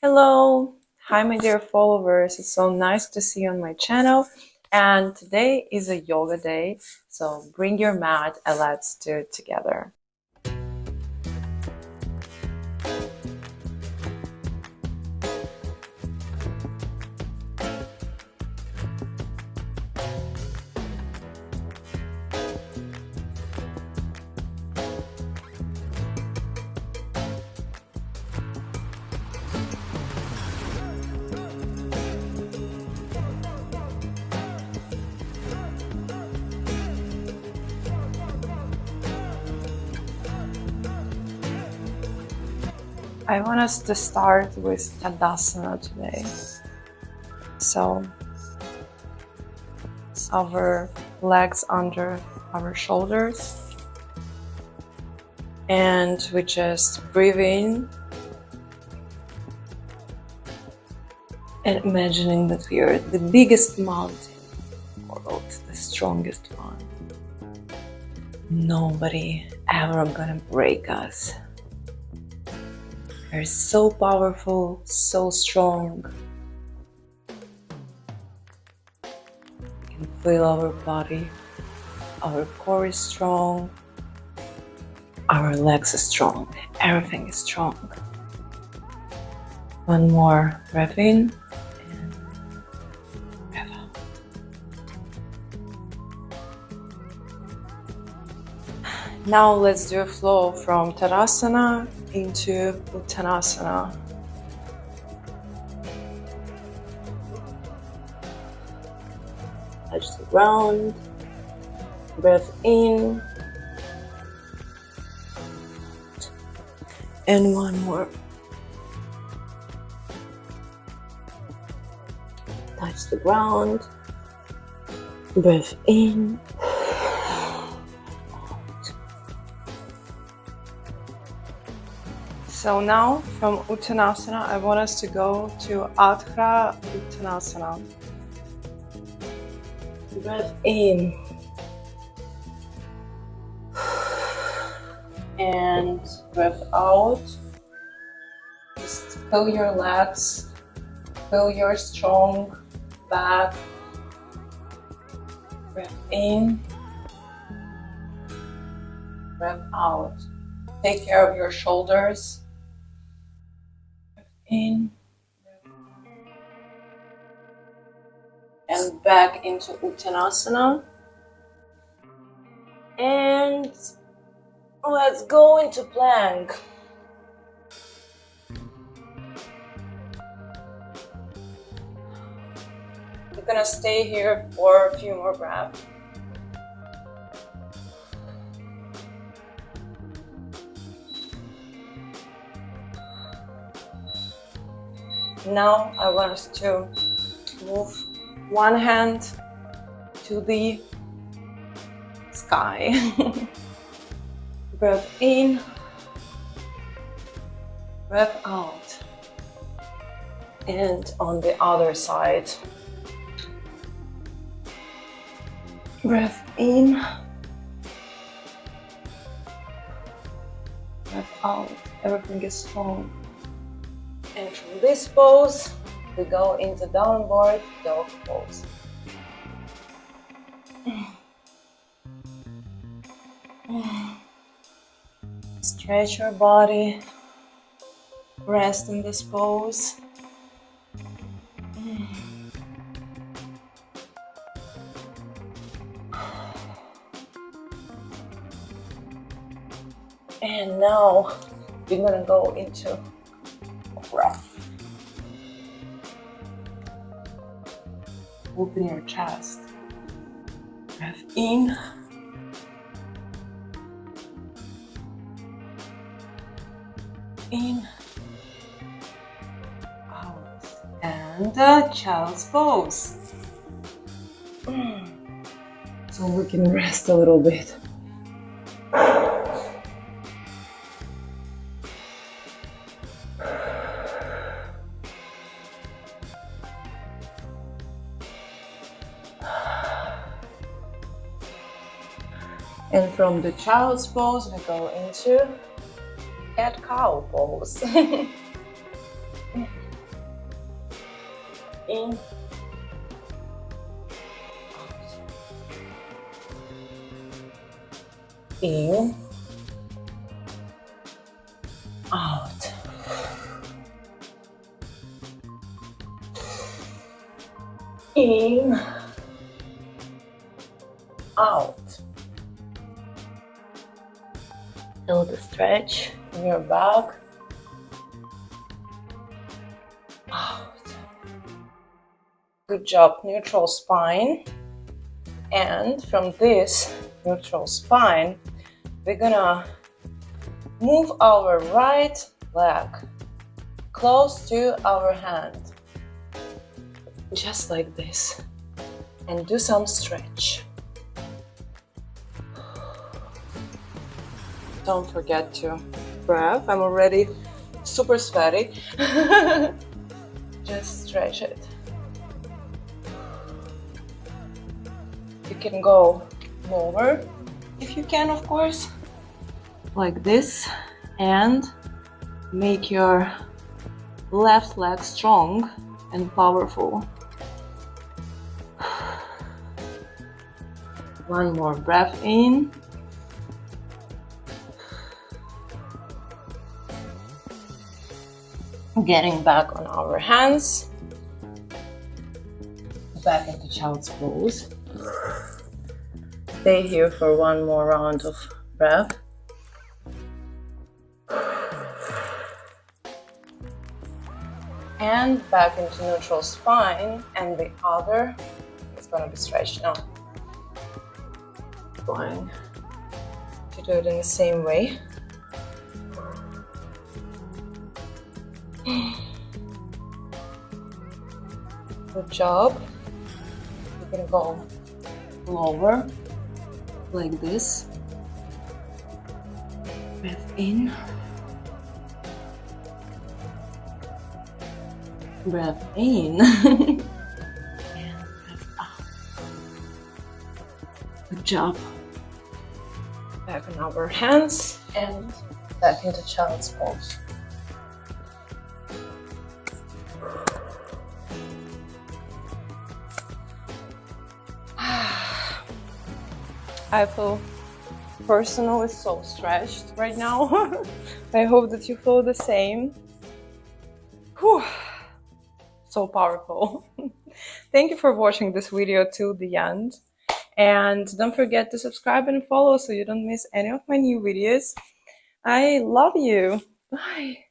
Hello, hi my dear followers. It's so nice to see you on my channel. And today is a yoga day, so bring your mat and let's do it together. I want us to start with Tadasana today. So, our legs under our shoulders, and we just breathe in and imagining that we are the biggest mountain in the world, the strongest one. Nobody ever gonna break us. We're so powerful, so strong. We can feel our body. Our core is strong. Our legs are strong. Everything is strong. One more breath in and breath out. Now let's do a flow from Tadasana into Uttanasana. Touch the ground, breath in, and one more. Touch the ground, breath in, So now from Uttanasana, I want us to go to Adha Uttanasana. Breath in. And breath out. Just feel your legs. Feel your strong back. Breath in. Breath out. Take care of your shoulders. In and back into Uttanasana, and let's go into plank. We're gonna stay here for a few more breaths. Now I want us to move one hand to the sky. Breath in, breath out. And on the other side. Breath in, breath out. Everything is strong. And from this pose, we go into downward dog pose. Stretch your body, rest in this pose. And now we're gonna go into breath. Open your chest. Breath in. In. Out. And child's pose. So we can rest a little bit. And from the child's pose, we go into cat-cow pose. in, in, out, in, out. Feel the stretch in your back. Out. Good job, neutral spine. And from this neutral spine, we're gonna move our right leg close to our hand, just like this, and do some stretch. Don't forget to breathe. I'm already super sweaty. Just stretch it. You can go lower if you can, of course, like this, and make your left leg strong and powerful. One more breath in. Getting back on our hands, back into child's pose. Stay here for one more round of breath. And back into neutral spine, and the other is going to be stretched now. Going to do it in the same way. Good job. You're gonna go lower like this. Breath in. Breath in. And breath out. Good job. Back on our hands and back into child's pose. I feel personally so stretched right now. I hope that you feel the same. Whew. So powerful. Thank you for watching this video till the end. And don't forget to subscribe and follow so you don't miss any of my new videos. I love you. Bye.